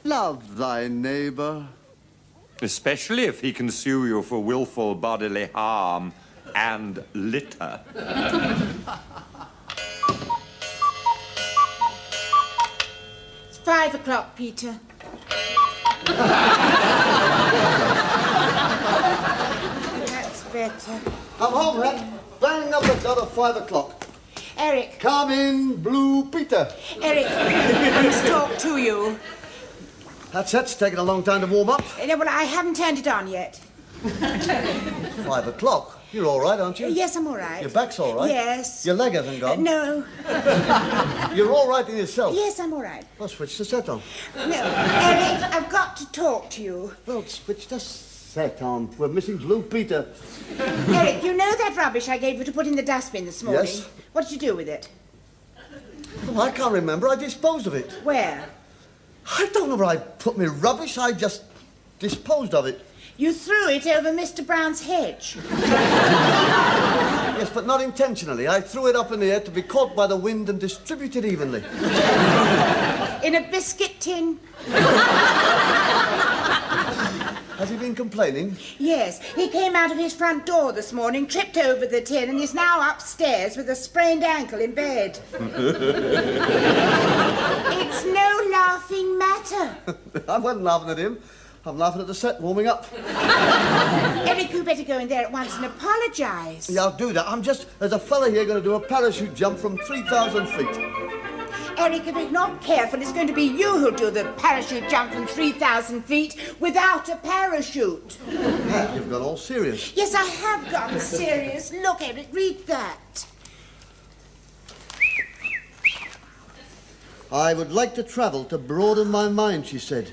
Love thy neighbour. Especially if he can sue you for willful bodily harm and litter. It's 5 o'clock, Peter. That's better. I'm home, Rat. Bang up the dot at 5 o'clock. Eric. Come in, Blue Peter. Eric, I must talk to you. That's taken a long time to warm up. Well, I haven't turned it on yet. 5 o'clock. You're all right, aren't you? Yes, I'm all right. Your back's all right? Yes. Your leg hasn't gone? No. You're all right in yourself? Yes, I'm all right. Well, switch the set on. No, Eric, I've got to talk to you. Well, switch the set on. We're missing Blue Peter. Eric, you know that rubbish I gave you to put in the dustbin this morning? Yes. What did you do with it? Well, I can't remember. I disposed of it. Where? I don't know where I put my rubbish. I just disposed of it. You threw it over Mr. Brown's hedge. Yes, but not intentionally. I threw it up in the air to be caught by the wind and distributed evenly. In a biscuit tin? Has he been complaining? Yes. He came out of his front door this morning, tripped over the tin, and is now upstairs with a sprained ankle in bed. It's no laughing matter. I wasn't laughing at him. I'm laughing at the set warming up. Eric, you better go in there at once and apologise. Yeah, I'll do that. There's a fella here going to do a parachute jump from 3,000 feet. Eric, if you're not careful, it's going to be you who'll do the parachute jump from 3,000 feet without a parachute. Yeah, you've gone all serious. Yes, I have gone serious. Look, Eric, read that. I would like to travel to broaden my mind, she said.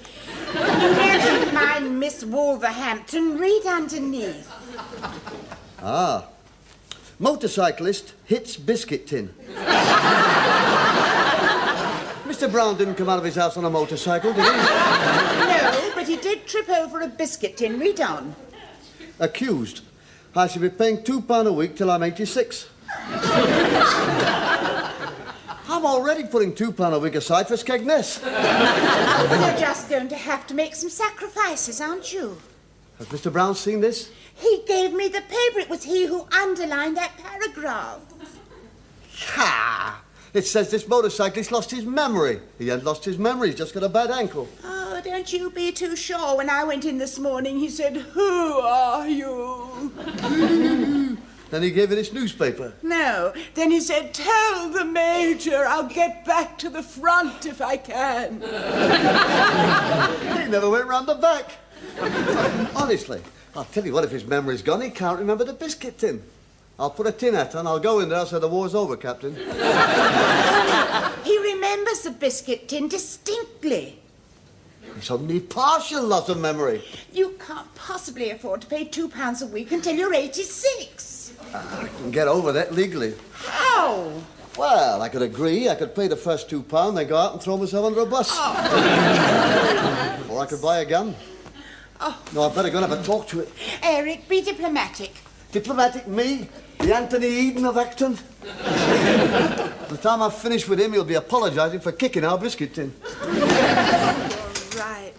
Never mind Miss Wolverhampton. Read underneath. Ah. Motorcyclist hits biscuit tin. Mr. Brown didn't come out of his house on a motorcycle, did he? No, but he did trip over a biscuit tin. Read on. Accused. I shall be paying £2 a week till I'm 86. I'm already putting £2 a week aside for Skegness. Well, you're just going to have to make some sacrifices, aren't you? Has Mr. Brown seen this? He gave me the paper. It was he who underlined that paragraph. Ha! It says this motorcyclist lost his memory. He hasn't lost his memory. He's just got a bad ankle. Oh, don't you be too sure. When I went in this morning, he said, "Who are you?" Then he gave her this newspaper. No. Then he said, "Tell the Major I'll get back to the front if I can." He never went round the back. Honestly, I'll tell you what, if his memory's gone, he can't remember the biscuit tin. I'll put a tin hat on, I'll go in there, I'll say the war's over, Captain. He remembers the biscuit tin distinctly. It's only partial loss of memory. You can't possibly afford to pay £2 a week until you're 86. I can get over that legally. How? Well, I could agree. I could pay the first £2, then go out and throw myself under a bus. Oh. Or I could buy a gun. Oh. No, I'd better go and have a talk to it. Eric, be diplomatic. Diplomatic me? The Anthony Eden of Acton? By the time I've finished with him, he'll be apologising for kicking our biscuit tin. Right.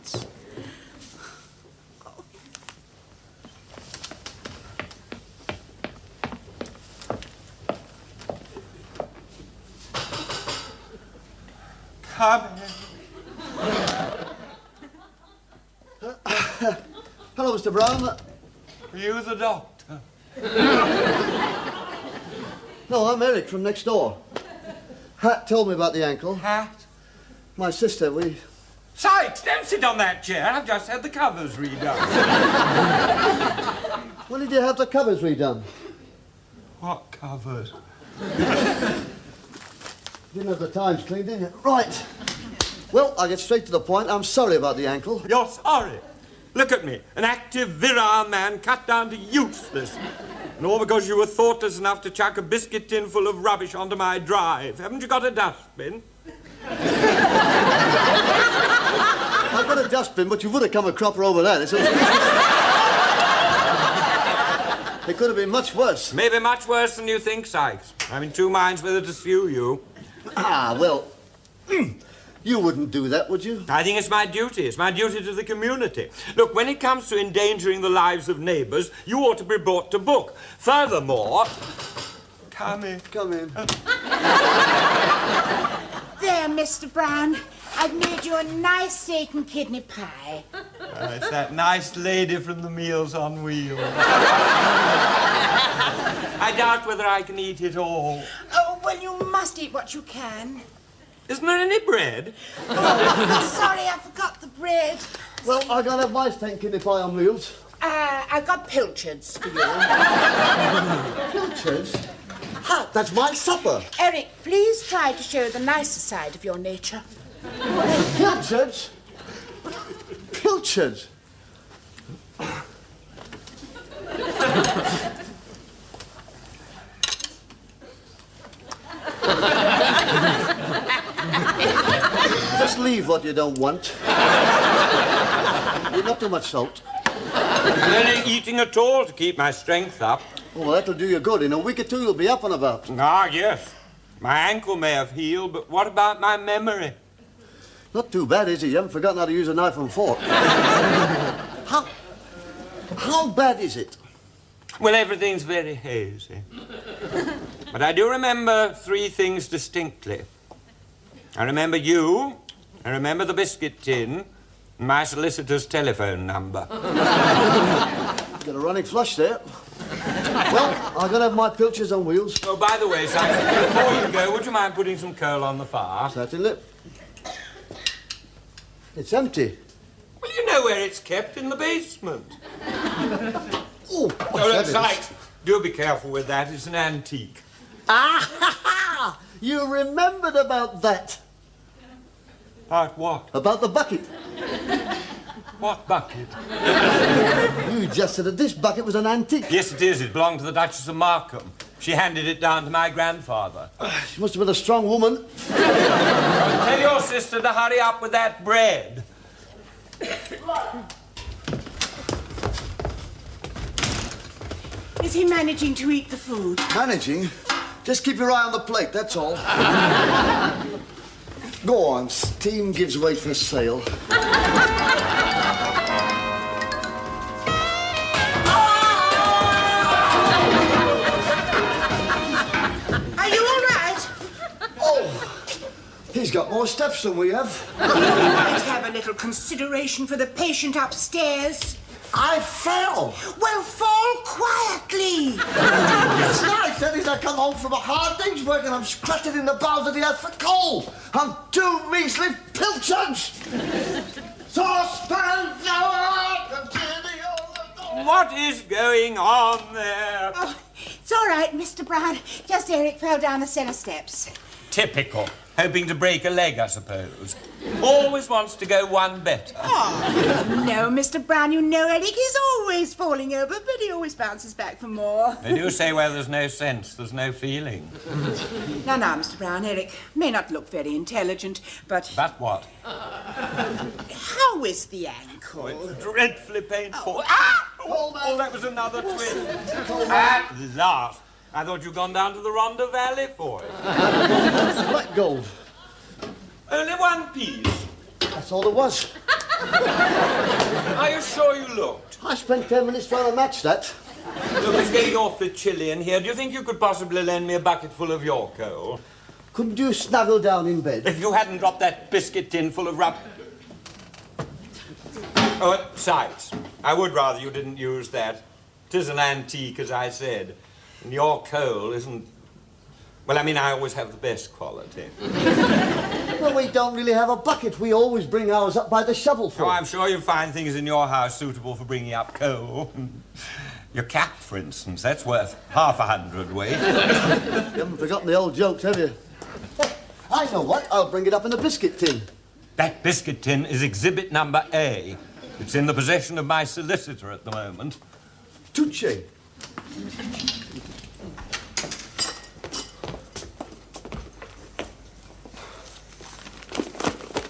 Come in. Hello, Mr. Brown. Are you the doctor? No, I'm Eric from next door. Hat told me about the ankle. Hat? My sister, we... Sykes, don't sit on that chair. I've just had the covers redone. When did you have the covers redone? What covers? Didn't have the Times cleaned, did you? Right. Well, I'll get straight to the point. I'm sorry about the ankle. You're sorry? Look at me, an active, virile man cut down to useless. And all because you were thoughtless enough to chuck a biscuit tin full of rubbish onto my drive. Haven't you got a dustbin? I've got a dustbin, but you would have come a cropper over that. It could have been much worse. Maybe much worse than you think, Sykes. I'm in two minds whether to sue you. Ah, well, you wouldn't do that, would you? I think it's my duty. It's my duty to the community. Look, when it comes to endangering the lives of neighbours, you ought to be brought to book. Furthermore... Come in. Come in. There, Mr. Brown. I've made you a nice steak and kidney pie. It's that nice lady from the Meals on Wheels. I doubt whether I can eat it all. Oh, well, you must eat what you can. Isn't there any bread? Oh, sorry, I forgot the bread. Well, I gotta have my steak and kidney pie on wheels. I've got pilchards for you. Pilchards? Ha, that's my supper. Eric, please try to show the nicer side of your nature. Pilchards? Pilchards? Just leave what you don't want. Not too much salt. I'm only eating at all to keep my strength up. Oh, well, that'll do you good. In a week or two, you'll be up and about. Ah, yes. My ankle may have healed, but what about my memory? Not too bad, is it? You haven't forgotten how to use a knife and fork. How bad is it? Well, everything's very hazy. But I do remember three things distinctly. I remember you, I remember the biscuit tin, and my solicitor's telephone number. Got a running flush there. Well, I'm going to have my pilchards on wheels. Oh, by the way, Sykes, before you go, would you mind putting some coal on the fire? Certainly. It's empty. Well, you know where it's kept, in the basement. Oh, Look, Sykes, do be careful with that. It's an antique. Ah, you remembered about that. About what? About the bucket. What bucket? You just said that this bucket was an antique. Yes, it is. It belonged to the Duchess of Markham. She handed it down to my grandfather. She must have been a strong woman. Tell your sister to hurry up with that bread. Is he managing to eat the food? Managing? Just keep your eye on the plate, that's all. Go on, steam gives way for sail. Are you all right? Oh, he's got more steps than we have. You might have a little consideration for the patient upstairs. I fell. Well, fall quietly. It's nice, that is, I come home from a hard day's work and I'm scratching in the bowels of the earth for coal. I'm two measly pilchards. Saucepan flour, continue. What is going on there? Oh, it's all right, Mr. Brown. Just Eric fell down the cellar steps. Typical. Hoping to break a leg, I suppose. Always wants to go one better. Oh, no, Mr. Brown, you know Eric. He's always falling over, but he always bounces back for more. They do say where there's no sense, there's no feeling. Now, Mr. Brown, Eric may not look very intelligent, but... But what? How is the ankle? Oh, it's dreadfully painful. Oh, Oh, that was another twin. At last. I thought you'd gone down to the Rhondda Valley for it. Black gold. Only one piece. That's all there was. Are you sure you looked? I spent 10 minutes trying to match that. Look, it's getting awfully chilly in here. Do you think you could possibly lend me a bucket full of your coal? Couldn't you snuggle down in bed? If you hadn't dropped that biscuit tin full of Oh, Sykes, I would rather you didn't use that. 'Tis an antique, as I said. And your coal isn't... Well, I mean, I always have the best quality. Well, we don't really have a bucket. We always bring ours up by the shovelful. Oh, I'm sure you find things in your house suitable for bringing up coal. Your cap, for instance, that's worth half a hundredweight. You haven't forgotten the old jokes, have you? I know what. I'll bring it up in a biscuit tin. That biscuit tin is exhibit number A. It's in the possession of my solicitor at the moment. Tucci.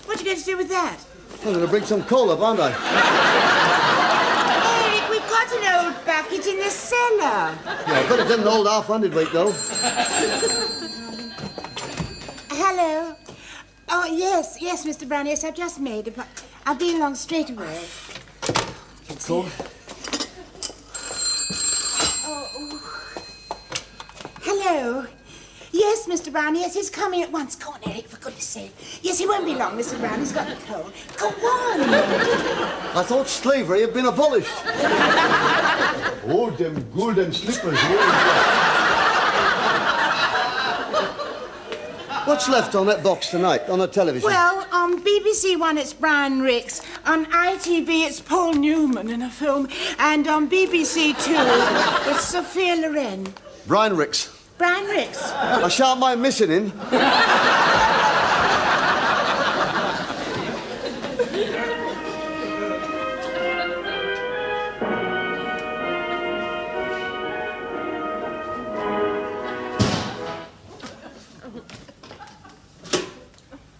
What are you going to do with that? I'm going to bring some coal up, aren't I? Eric, we've got an old bucket in the cellar. Yeah, but it didn't hold half-handed weight, though. Hello. Oh, yes, Mr. Brown. Yes, I've just made it. I'll be along straight away. Coal. Oh. Hello. Yes, Mr. Brown. Yes, he's coming at once. Go on, Eric, for goodness sake. Yes, he won't be long, Mr. Brown. He's got the coal. Go on. I thought slavery had been abolished. Oh, them golden slippers. What's left on that box tonight, on the television? Well, on BBC One, it's Brian Rix. On ITV, it's Paul Newman in a film. And on BBC Two, it's Sophia Loren. Brian Rix. Brian Rix. I shan't mind missing him.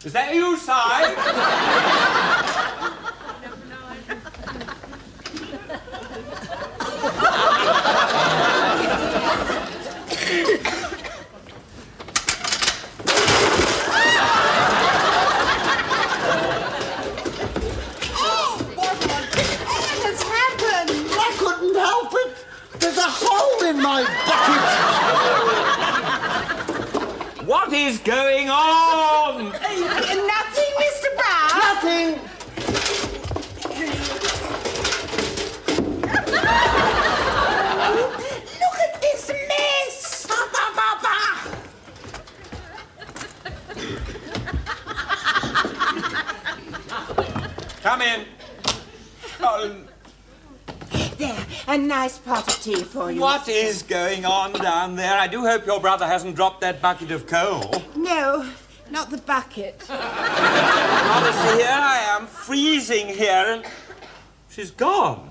Is that you, Sykes? What's happened? I couldn't help it. There's a hole in my bucket. What is going on? Nothing, Mr. Brown. Nothing. Look at this mess. Come in. Oh, There, a nice pot of tea for you. what is going on down there? I do hope your brother hasn't dropped that bucket of coal. No, not the bucket. Honestly, here I am, freezing here, and she's gone.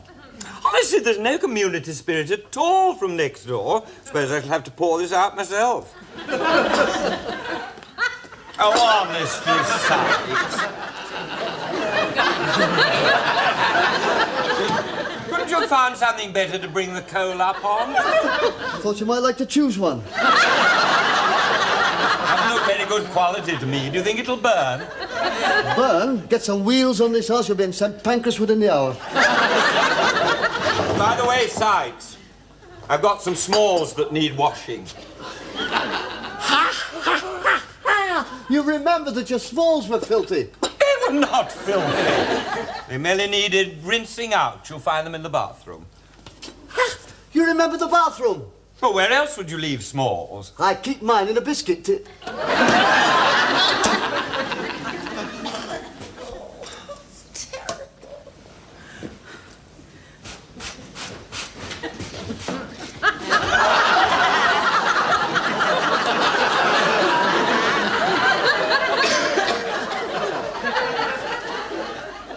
Honestly, there's no community spirit at all from next door. Suppose I shall have to pour this out myself. Oh, honestly, Sykes. Couldn't you have found something better to bring the coal up on? I thought you might like to choose one. Doesn't look very good quality to me. Do you think it'll burn? Burn, get some wheels on this house, you'll be in St. Pancras within the hour. By the way, Sykes, I've got some smalls that need washing. You remember that your smalls were filthy. They were not filthy. They merely needed rinsing out. You'll find them in the bathroom. You remember the bathroom? But where else would you leave smalls? I keep mine in a biscuit tin.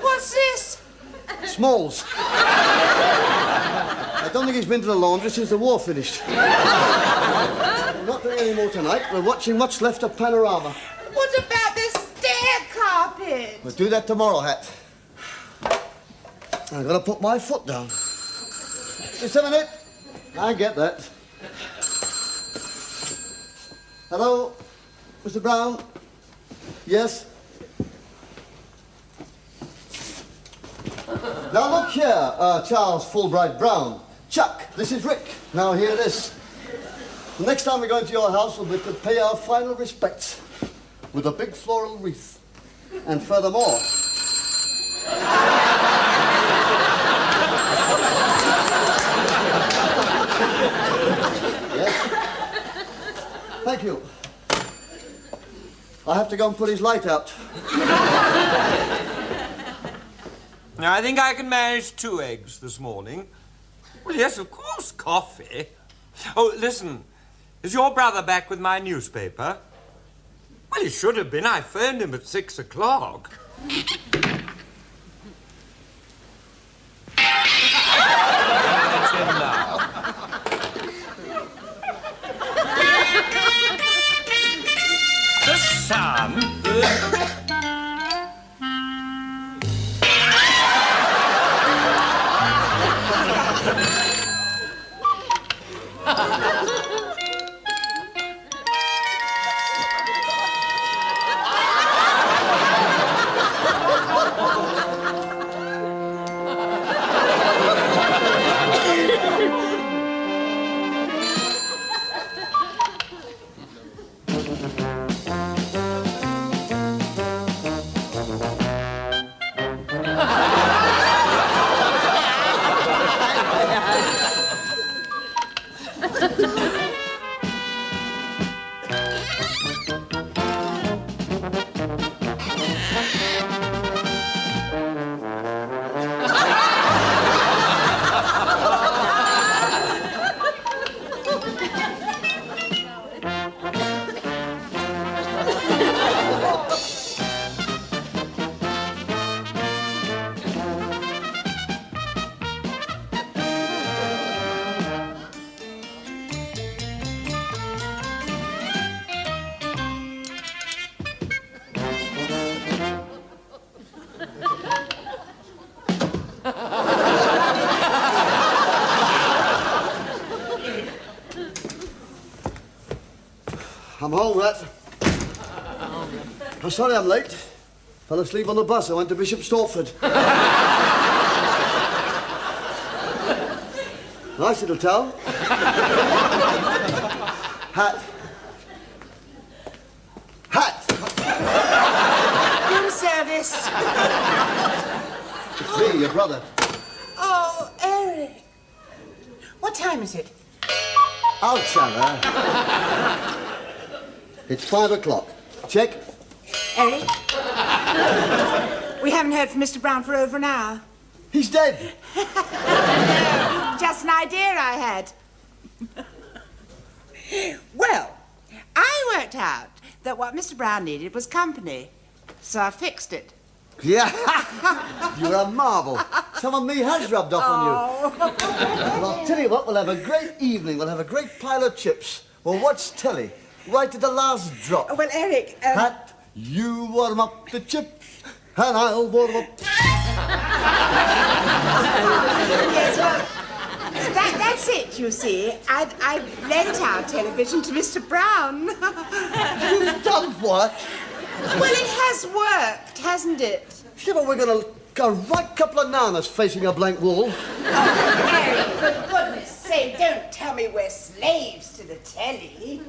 What's this? Smalls. I don't think he's been to the laundry since the war finished. We're not doing any more tonight. We're watching what's left of Panorama. What about the stair carpet? We'll do that tomorrow, Hat. I'm gonna put my foot down. Just a minute. I get that. Hello, Mr. Brown? Yes? Now look here, Charles Fulbright Brown. Chuck, this is Rick. Now hear this. The next time we go into your house, we'll be to pay our final respects with a big floral wreath. And furthermore... Yes? Thank you. I have to go and put his light out. Now, I think I can manage 2 eggs this morning. Well, yes, of course, coffee. Oh, listen, is your brother back with my newspaper? Well, he should have been. I phoned him at 6 o'clock. I'm home, Rat. I'm sorry I'm late. Fell asleep on the bus. I went to Bishop Stortford. Nice little town. Hat. Room service. It's me, your brother. Oh, Eric. What time is it? I'll tell her. It's 5 o'clock. Check. Eric? We haven't heard from Mr. Brown for over an hour. He's dead. Just an idea I had. Well, I worked out that what Mr. Brown needed was company, so I fixed it. Yeah. You're a marvel. Some of me has rubbed off on you. Well, I'll tell you what, we'll have a great evening. We'll have a great pile of chips. We'll watch telly right to the last drop. Well, Eric... Hat, you warm up the chips, and I'll warm up... Yes, well, that's it, you see. I lent our television to Mr. Brown. You've done what? Well, it has worked, hasn't it? Yeah, but we're going to go right couple of nanas facing a blank wall. Oh, Eric, for goodness sake, don't tell me we're slaves to the telly.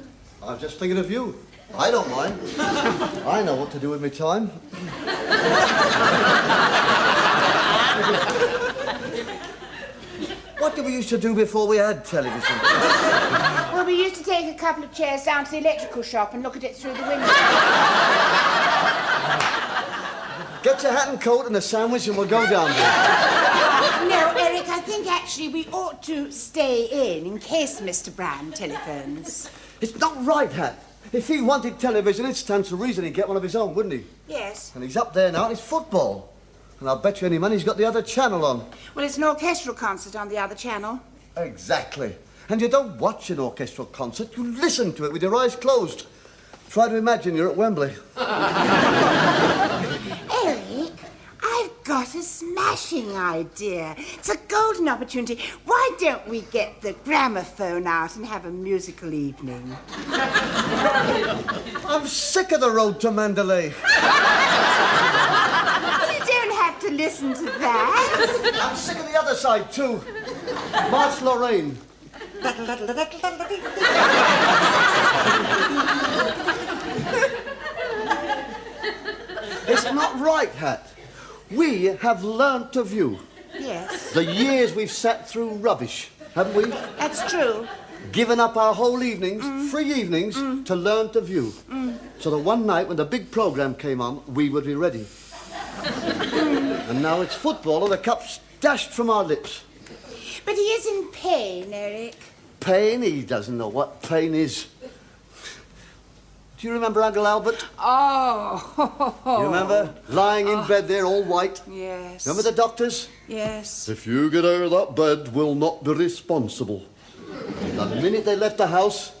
I was just thinking of you. I don't mind. I know what to do with my time. What did we used to do before we had television? Well, we used to take a couple of chairs down to the electrical shop and look at it through the window. Get your hat and coat and a sandwich and we'll go down there. No, Eric, I think actually we ought to stay in case Mr. Brown telephones. It's not right, Hat. If he wanted television, it stands to reason he'd get one of his own, wouldn't he? Yes. And he's up there now, and it's football. And I'll bet you any money he's got the other channel on. Well, it's an orchestral concert on the other channel. Exactly. And you don't watch an orchestral concert, you listen to it with your eyes closed. Try to imagine you're at Wembley. Eric, I've got a smashing idea. It's a golden opportunity. Why don't we get the gramophone out and have a musical evening? I'm sick of the road to Mandalay. Well, you don't have to listen to that. I'm sick of the other side, too. March Lorraine. It's not right, Hat. We have learnt to view. Yes. The years we've sat through rubbish, haven't we? That's true. Given up our whole evenings, free evenings, to learn to view. So that one night when the big programme came on, we would be ready. And now it's football and the cup's dashed from our lips. But he is in pain, Eric. Pain? He doesn't know what pain is. Do you remember Uncle Albert? Oh. You remember? Lying in bed there, all white. Yes. Remember the doctors? Yes. If you get out of that bed, we'll not be responsible. The minute they left the house,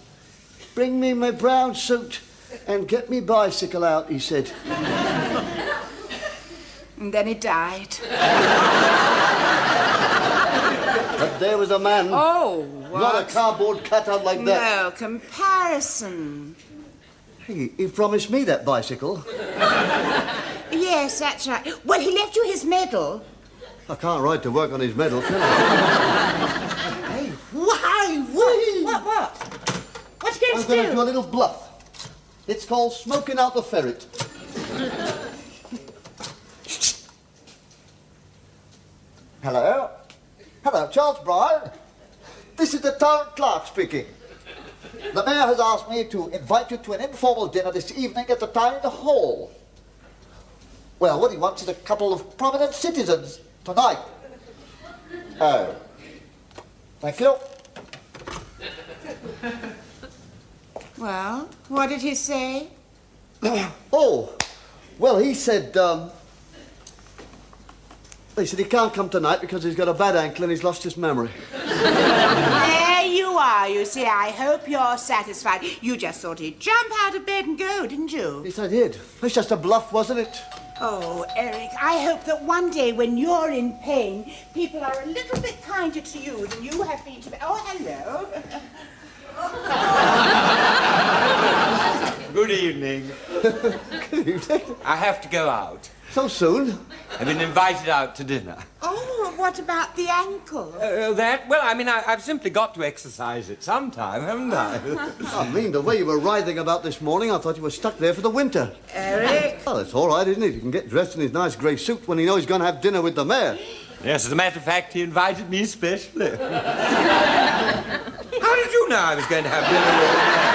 bring me my brown suit and get me bicycle out, he said. And then he died. But there was a man. Oh, what? Not a cardboard cutout like that. No comparison. He promised me that bicycle. Yes, that's right. Well, he left you his medal. I can't ride to work on his medal, can I? Hey, why? What? What you I'm going going to to do a little bluff. It's called smoking out the ferret. Hello? Hello, Charles Bryan. This is the town clerk speaking. The mayor has asked me to invite you to an informal dinner this evening at the town hall. Well, what he wants is a couple of prominent citizens tonight. Oh. Thank you. Well, what did he say? Oh, well, he said he can't come tonight because he's got a bad ankle and he's lost his memory. There you are, you see. I hope you're satisfied. You just thought he'd jump out of bed and go, didn't you? Yes, I did. It's just a bluff, wasn't it? Oh, Eric, I hope that one day when you're in pain, people are a little bit kinder to you than you have been to me. Oh, hello. Good evening. Good evening. I have to go out. So soon? I've been invited out to dinner. Oh, what about the ankle? I've simply got to exercise it sometime, haven't I? I mean, the way you were writhing about this morning, I thought you were stuck there for the winter. Eric? Well, it's all right, isn't it? You can get dressed in his nice grey suit when he knows he's going to have dinner with the mayor. Yes, as a matter of fact, he invited me especially. How did you know I was going to have dinner with the mayor?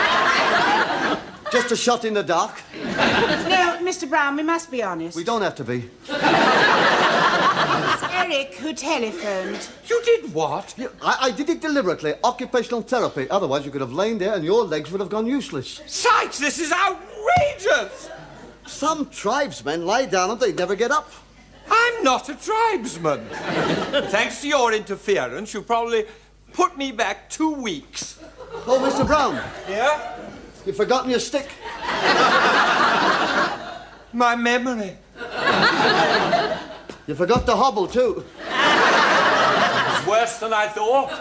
Just a shot in the dark. No, Mr. Brown, we must be honest. We don't have to be. It's Eric who telephoned. You did what? I did it deliberately. Occupational therapy. Otherwise, you could have lain there and your legs would have gone useless. Sykes, this is outrageous! Some tribesmen lie down and they never get up. I'm not a tribesman. Thanks to your interference, you probably put me back 2 weeks. Oh, Mr. Brown. Yeah? You've forgotten your stick. My memory. You forgot the hobble, too. It's worse than I thought.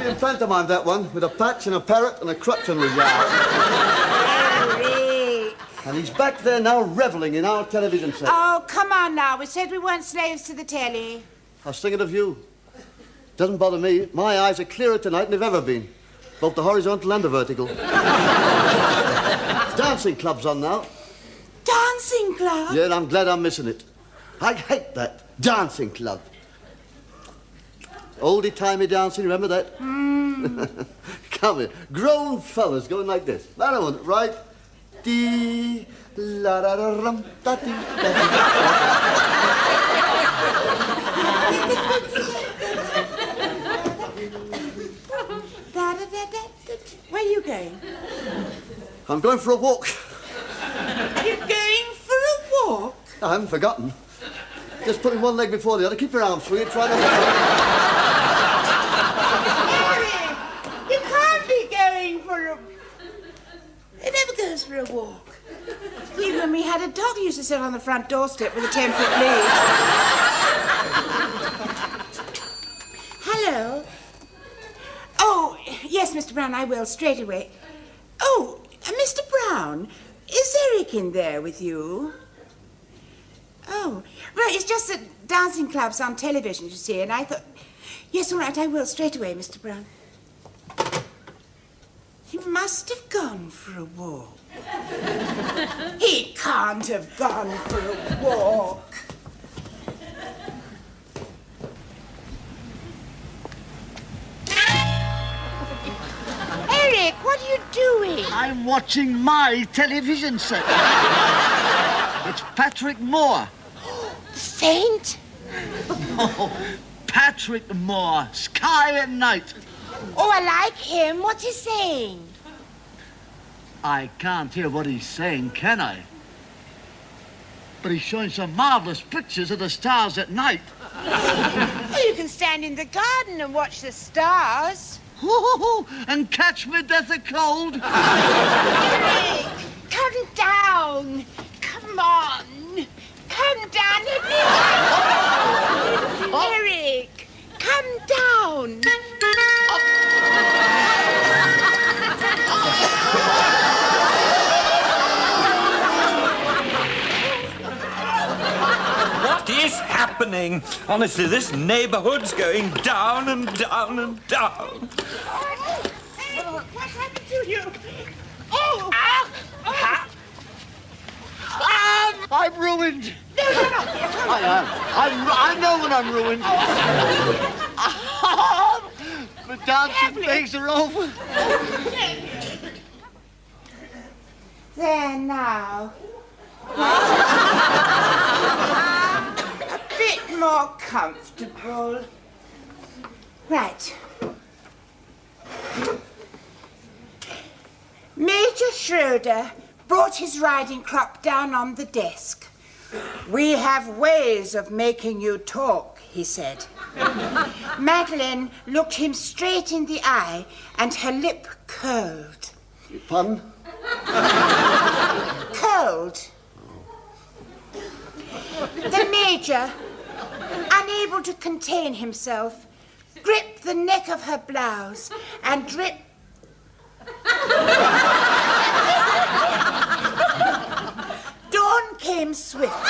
In pantomime, that one, with a patch and a parrot and a crutch on the yard. Eric! And he's back there now, revelling in our television set. Oh, come on now. We said we weren't slaves to the telly. I was thinking of you. Doesn't bother me. My eyes are clearer tonight than they've ever been. Both the horizontal and the vertical. Dancing club's on now. Dancing club? Yeah, and I'm glad I'm missing it. I hate that. Dancing club. Oldie-timey dancing, remember that? Come here. Grown fellas going like this. I don't want it, right? Dee, la da da rum, da dee, da Where are you going? I'm going for a walk. You're going for a walk? I haven't forgotten. Just putting one leg before the other. Keep your arms free and try not Eric! You can't be going for a... It never goes for a walk. Even when we had a dog, he used to sit on the front doorstep with a 10-foot lead. Hello? Oh, yes, Mr. Brown, I will, straight away. Oh, Mr. Brown, is Eric in there with you? Oh, well, it's just that dancing club's on television, you see, and I thought... Yes, all right, I will, straight away, Mr. Brown. He must have gone for a walk. He can't have gone for a walk. Eric, what are you doing? I'm watching my television set. It's Patrick Moore. Saint? Oh, Patrick Moore, Sky at Night. Oh, I like him. What's he saying? I can't hear what he's saying, can I? But he's showing some marvelous pictures of the stars at night. Oh, you can stand in the garden and watch the stars. And catch me death of cold. Eric, come down. Come on. Come down, everyone. Eric, come down. What is happening? Honestly, this neighborhood's going down and down and down. What happened to you? Oh! I'm ruined. No, you're not. I am. I know when I'm ruined. The dancing days are over. There now. A bit more comfortable. Right. Major Schroeder brought his riding crop down on the desk. We have ways of making you talk, he said. Madeleine looked him straight in the eye and her lip curled. Pardon? Curled. The Major, unable to contain himself, gripped the neck of her blouse and dripped... came swiftly.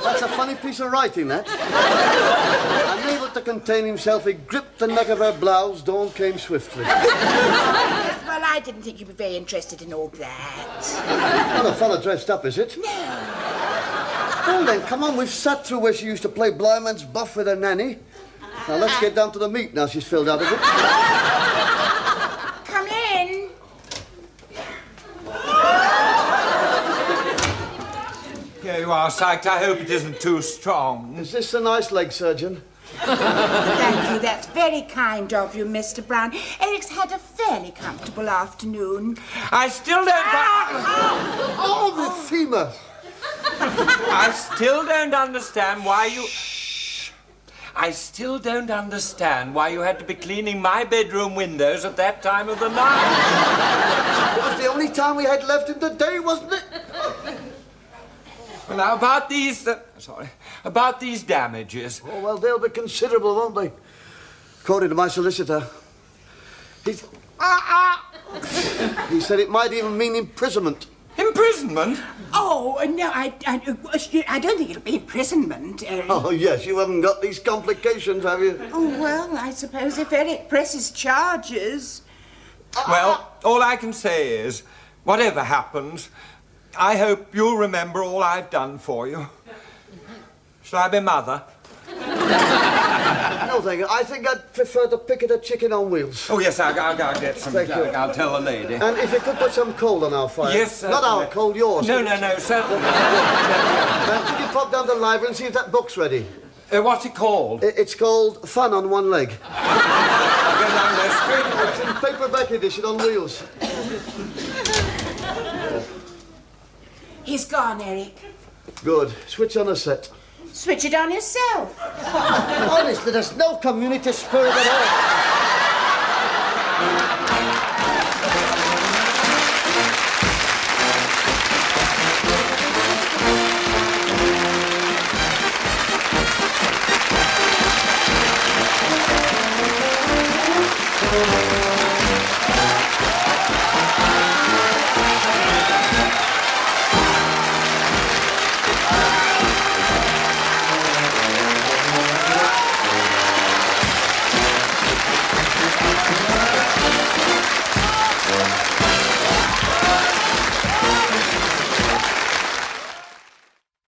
That's a funny piece of writing, that. Unable to contain himself, he gripped the neck of her blouse. Dawn came swiftly. Yes, well, I didn't think you'd be very interested in all that. Not a fella dressed up, is it? No. Well then, come on, we've sat through where she used to play blindman's buff with her nanny. Now let's get down to the meat now she's filled out of it. Come in. Here you are, Sykes. I hope it isn't too strong. Is this a nice leg, surgeon? Thank you. That's very kind of you, Mr. Brown. Eric's had a fairly comfortable afternoon. I still don't... Oh, the femur! I still don't understand why you... I still don't understand why you had to be cleaning my bedroom windows at that time of the night. It was the only time we had left in the day, wasn't it? Well, now, about these damages. Oh, well, they'll be considerable, won't they? According to my solicitor. He said it might even mean imprisonment. Imprisonment? Oh, no, I don't think it'll be imprisonment, Eric. Oh, yes, you haven't got these complications, have you? Oh, well, I suppose if Eric presses charges... Well, all I can say is, whatever happens, I hope you'll remember all I've done for you. Shall I be mother? No, thank you. I think I'd prefer to pick at a chicken on wheels. Oh, yes, I'll get some. Thank you. I'll tell the lady. And if you could put some coal on our fire. Yes, certainly. Not our coal, yours. No, certainly. Could you pop down to the library and see if that book's ready? What's it called? It's called Fun on One Leg. I'll go down there straight away. It's in paperback edition on wheels. He's gone, Eric. Good. Switch on a set. Switch it on yourself. Honestly, there's no community spirit at all.